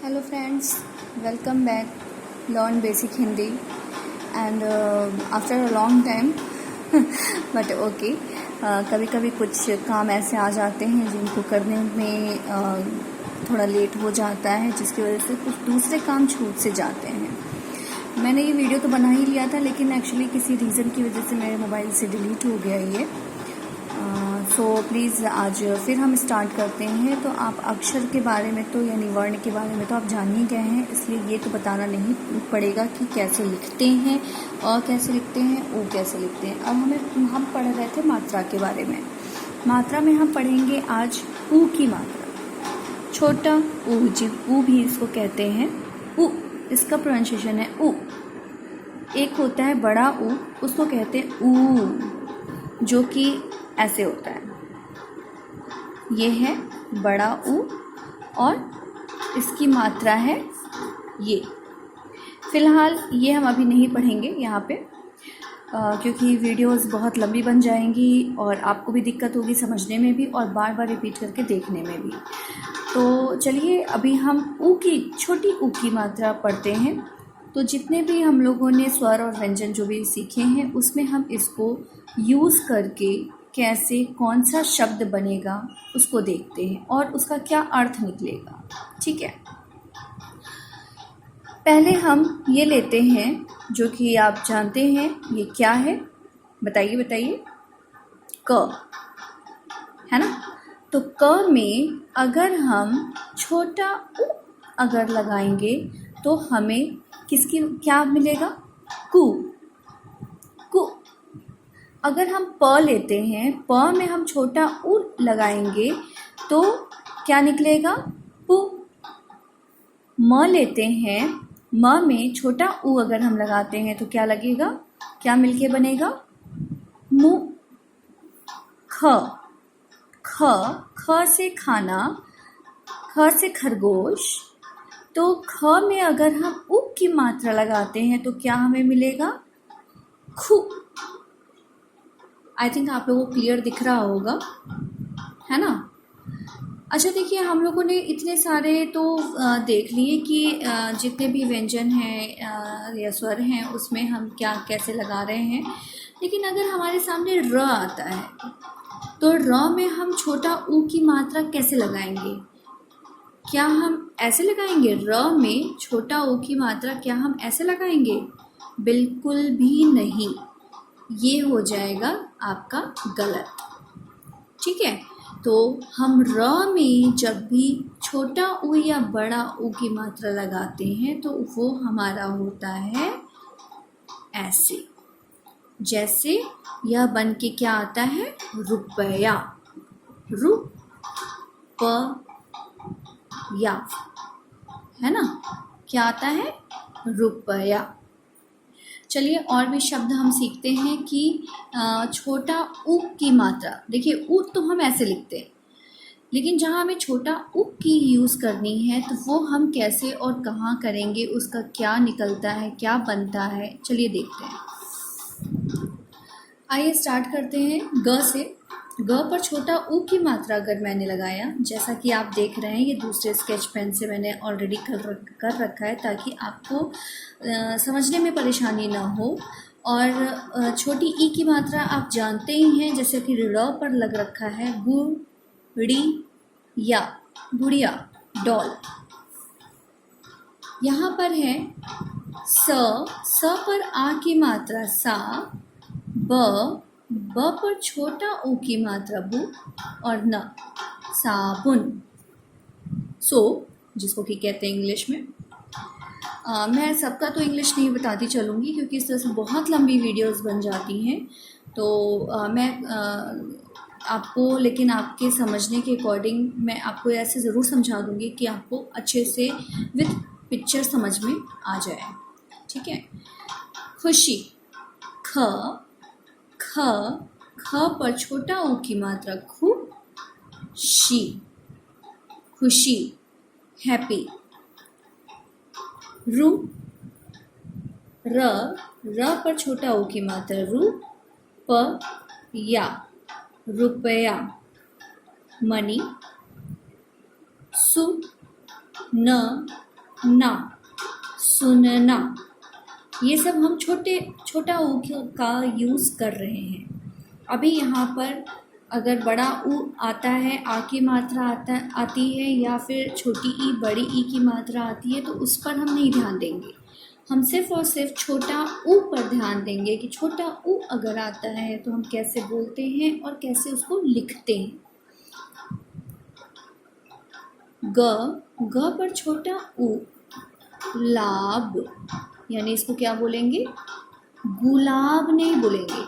Hello friends, welcome back. Learn basic Hindi and after a long time but okay. कभी कभी कुछ काम ऐसे आ जाते हैं जिनको करने में थोड़ा लेट हो जाता है, जिसकी वजह से कुछ दूसरे काम छूट से जाते हैं। मैंने ये वीडियो तो बना ही लिया था, लेकिन एक्चुअली किसी रीज़न की वजह से मेरे मोबाइल से डिलीट हो गया ये। सो प्लीज़ आज फिर हम स्टार्ट करते हैं। तो आप अक्षर के बारे में तो यानी वर्ण के बारे में तो आप जान ही गए हैं, इसलिए ये तो बताना नहीं पड़ेगा कि कैसे लिखते हैं, अ कैसे लिखते हैं, ओ कैसे लिखते हैं। अब हम पढ़ रहे थे मात्रा के बारे में। मात्रा में हम पढ़ेंगे आज ऊ की मात्रा। छोटा ऊ, जी ऊ भी इसको कहते हैं। ऊ इसका प्रोनाउंसिएशन है ऊ। एक होता है बड़ा ऊ, उसको कहते हैं ऊ, जो कि ऐसे होता है। ये है बड़ा ऊ और इसकी मात्रा है ये। फिलहाल ये हम अभी नहीं पढ़ेंगे यहाँ पे, क्योंकि वीडियोस बहुत लंबी बन जाएंगी और आपको भी दिक्कत होगी समझने में भी और बार बार रिपीट करके देखने में भी। तो चलिए अभी हम ऊ की, छोटी ऊ की मात्रा पढ़ते हैं। तो जितने भी हम लोगों ने स्वर और व्यंजन जो भी सीखे हैं, उसमें हम इसको यूज़ करके कैसे कौन सा शब्द बनेगा उसको देखते हैं और उसका क्या अर्थ निकलेगा। ठीक है, पहले हम ये लेते हैं जो कि आप जानते हैं। ये क्या है बताइए बताइए। क है ना। तो क में अगर हम छोटा उ अगर लगाएंगे तो हमें किसकी क्या मिलेगा? कु। कु। अगर हम प लेते हैं, प में हम छोटा उ लगाएंगे तो क्या निकलेगा? पु। म लेते हैं, म में छोटा उ अगर हम लगाते हैं तो क्या लगेगा? क्या मिलके बनेगा? मु। ख। ख। ख से खाना, ख से खरगोश। तो ख में अगर हम उ की मात्रा लगाते हैं तो क्या हमें मिलेगा? खु। आई थिंक आप लोगों को क्लियर दिख रहा होगा, है ना। अच्छा देखिए, हम लोगों ने इतने सारे तो देख लिए कि जितने भी व्यंजन हैं या स्वर हैं उसमें हम क्या कैसे लगा रहे हैं। लेकिन अगर हमारे सामने र आता है तो र में हम छोटा ऊ की मात्रा कैसे लगाएंगे? क्या हम ऐसे लगाएंगे? र में छोटा ऊ की मात्रा क्या हम ऐसे लगाएंगे? बिल्कुल भी नहीं, ये हो जाएगा आपका गलत। ठीक है, तो हम र में जब भी छोटा ऊ या बड़ा ऊ की मात्रा लगाते हैं तो वो हमारा होता है ऐसे। जैसे यह बन के क्या आता है? रुपया। रुपया, है ना। क्या आता है? रुपया। चलिए और भी शब्द हम सीखते हैं कि छोटा ऊ की मात्रा। देखिए ऊ तो हम ऐसे लिखते हैं, लेकिन जहाँ हमें छोटा ऊ की यूज़ करनी है तो वो हम कैसे और कहाँ करेंगे, उसका क्या निकलता है, क्या बनता है, चलिए देखते हैं। आइए स्टार्ट करते हैं ग से। ग पर छोटा ऊ की मात्रा अगर मैंने लगाया, जैसा कि आप देख रहे हैं, ये दूसरे स्केच पेन से मैंने ऑलरेडी कर रखा है ताकि आपको समझने में परेशानी ना हो। और छोटी ई की मात्रा आप जानते ही हैं, जैसे कि र पर लग रखा है गुड़िया, गुड़िया, डॉल। यहाँ पर है स पर आ की मात्रा सा, ब पर छोटा ऊ की मात्रा बु और न साबुन, जिसको कि कहते हैं इंग्लिश में। मैं सबका तो इंग्लिश नहीं बताती चलूँगी क्योंकि इस तरह से बहुत लंबी वीडियोस बन जाती हैं। तो मैं आपको, लेकिन आपके समझने के अकॉर्डिंग मैं आपको ऐसे ज़रूर समझा दूँगी कि आपको अच्छे से विद पिक्चर समझ में आ जाए। ठीक है। खुशी, ख। ख पर छोटा ऊ की मात्रा खु, शी, खुशी, हैप्पी। रु, र पर छोटा ऊ की मात्रा रु, प या, रुपया, मनी। सु, न, ना, सुनना, ये सब हम छोटा ऊ का यूज़ कर रहे हैं। अभी यहाँ पर अगर बड़ा ऊ आता है, आ की मात्रा आती है, या फिर छोटी ई बड़ी ई की मात्रा आती है, तो उस पर हम नहीं ध्यान देंगे। हम सिर्फ और सिर्फ छोटा ऊ पर ध्यान देंगे कि छोटा ऊ अगर आता है तो हम कैसे बोलते हैं और कैसे उसको लिखते हैं। ग पर छोटा ऊ, लाब, यानी इसको क्या बोलेंगे? गुलाब नहीं बोलेंगे,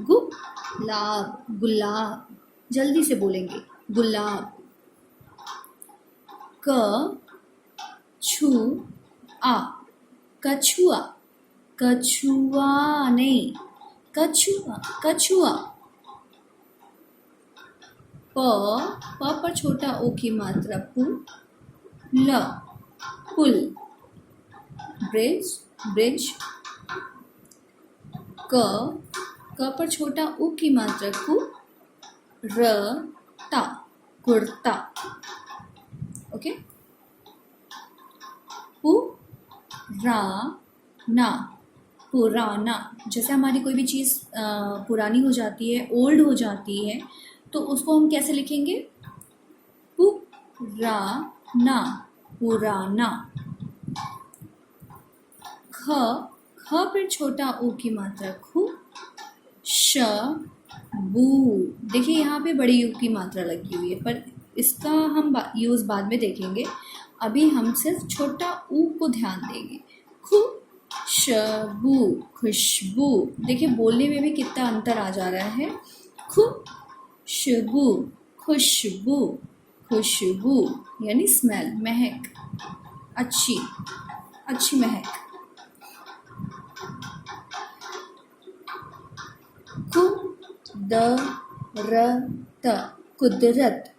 गुलाब, गुलाब, जल्दी से बोलेंगे, गुलाब। क छु आ, कछुआ, कछुआ नहीं, कछुआ, कछुआ। प पर छोटा ओ की मात्रा पु, ल, पुल, ब्रिज, ब्रिज। क पर छोटा उ की मात्रा कु, र, ता, कुर्ता। ओके। पु, रा, ना, पुराना। जैसे हमारी कोई भी चीज़ पुरानी हो जाती है, ओल्ड हो जाती है, तो उसको हम कैसे लिखेंगे? पुराना, पुराना। ख पर छोटा ऊ की मात्रा खु, श, बू। देखिए यहाँ पे बड़ी यू की मात्रा लगी हुई है, पर इसका हम यूज़ बाद में देखेंगे। अभी हम सिर्फ छोटा ऊ को ध्यान देंगे। खुशबू, खुशबू। देखिए बोलने में भी कितना अंतर आ जा रहा है। खुशबू, खुशबू, खुशबू यानी स्मेल, महक, अच्छी, अच्छी महक। कुदरत, कुदरत,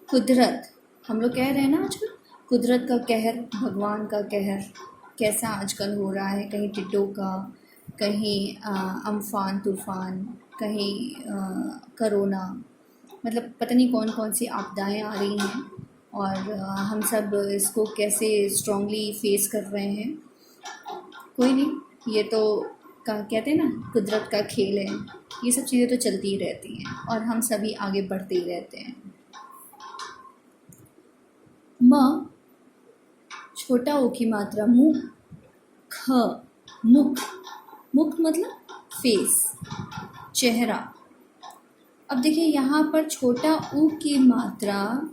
कुदरत। हम लोग कह रहे हैं ना आजकल कुदरत का कहर, भगवान का कहर कैसा आजकल हो रहा है। कहीं टिड्डों का, कहीं अम्फान तूफ़ान, कहीं करोना, मतलब पता नहीं कौन कौन सी आपदाएं आ रही हैं, और हम सब इसको कैसे स्ट्रांगली फेस कर रहे हैं। कोई नहीं, ये तो कहते हैं ना कुदरत का खेल है। ये सब चीज़ें तो चलती ही रहती हैं और हम सभी आगे बढ़ते ही रहते हैं। म छोटा ओ की मात्रा मु, ख, मुख, मुख मतलब फेस, चेहरा। अब देखिए यहाँ पर छोटा ऊ की मात्रा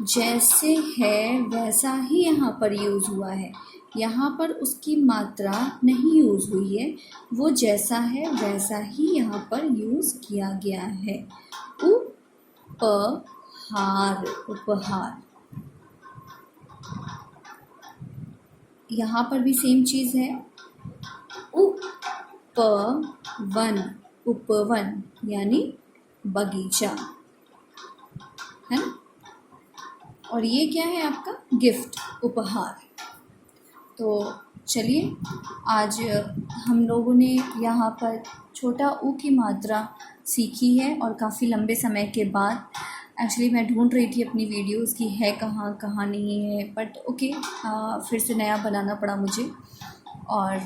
जैसे है वैसा ही यहाँ पर यूज़ हुआ है। यहाँ पर उसकी मात्रा नहीं यूज़ हुई है, वो जैसा है वैसा ही यहाँ पर यूज़ किया गया है। उपहार, उपहार। यहाँ पर भी सेम चीज़ है। उपवन, उपवन यानी बगीचा, है ना। और ये क्या है आपका? गिफ्ट, उपहार। तो चलिए आज हम लोगों ने यहाँ पर छोटा ऊ की मात्रा सीखी है, और काफ़ी लंबे समय के बाद। एक्चुअली मैं ढूंढ रही थी अपनी वीडियोस की है कहाँ कहाँ नहीं है, बट ओके, फिर से नया बनाना पड़ा मुझे। और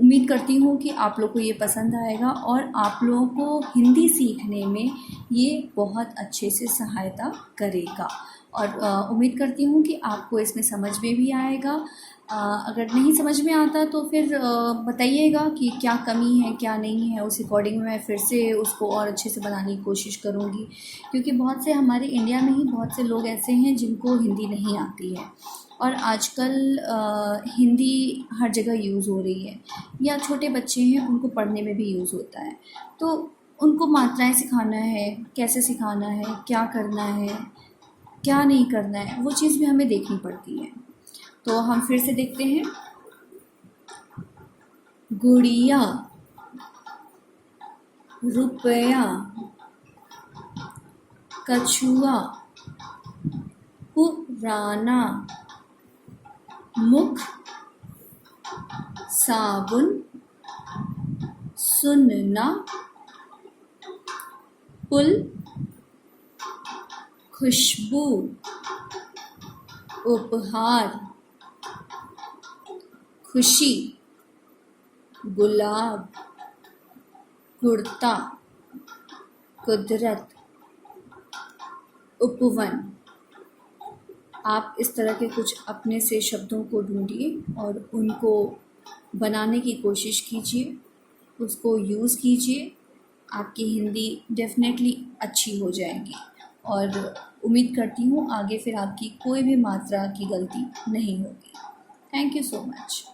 उम्मीद करती हूँ कि आप लोग को ये पसंद आएगा और आप लोगों को हिंदी सीखने में ये बहुत अच्छे से सहायता करेगा। और उम्मीद करती हूँ कि आपको इसमें समझ में भी आएगा। अगर नहीं समझ में आता तो फिर बताइएगा कि क्या कमी है क्या नहीं है, उस अकॉर्डिंग मैं फिर से उसको और अच्छे से बनाने की कोशिश करूँगी। क्योंकि बहुत से हमारे इंडिया में ही बहुत से लोग ऐसे हैं जिनको हिंदी नहीं आती है, और आजकल हिंदी हर जगह यूज़ हो रही है, या छोटे बच्चे हैं उनको पढ़ने में भी यूज़ होता है। तो उनको मात्राएं सिखाना है, कैसे सिखाना है, क्या करना है क्या नहीं करना है, वो चीज़ भी हमें देखनी पड़ती है। तो हम फिर से देखते हैं। गुड़िया, रुपया, कछुआ, पुराना, मुख, साबुन, सुनना, पुल, खुशबू, उपहार, खुशी, गुलाब, कुर्ता, कुदरत, उपवन। आप इस तरह के कुछ अपने से शब्दों को ढूंढिए और उनको बनाने की कोशिश कीजिए, उसको यूज़ कीजिए। आपकी हिंदी डेफिनेटली अच्छी हो जाएगी और उम्मीद करती हूँ आगे फिर आपकी कोई भी मात्रा की गलती नहीं होगी। Thank you so much.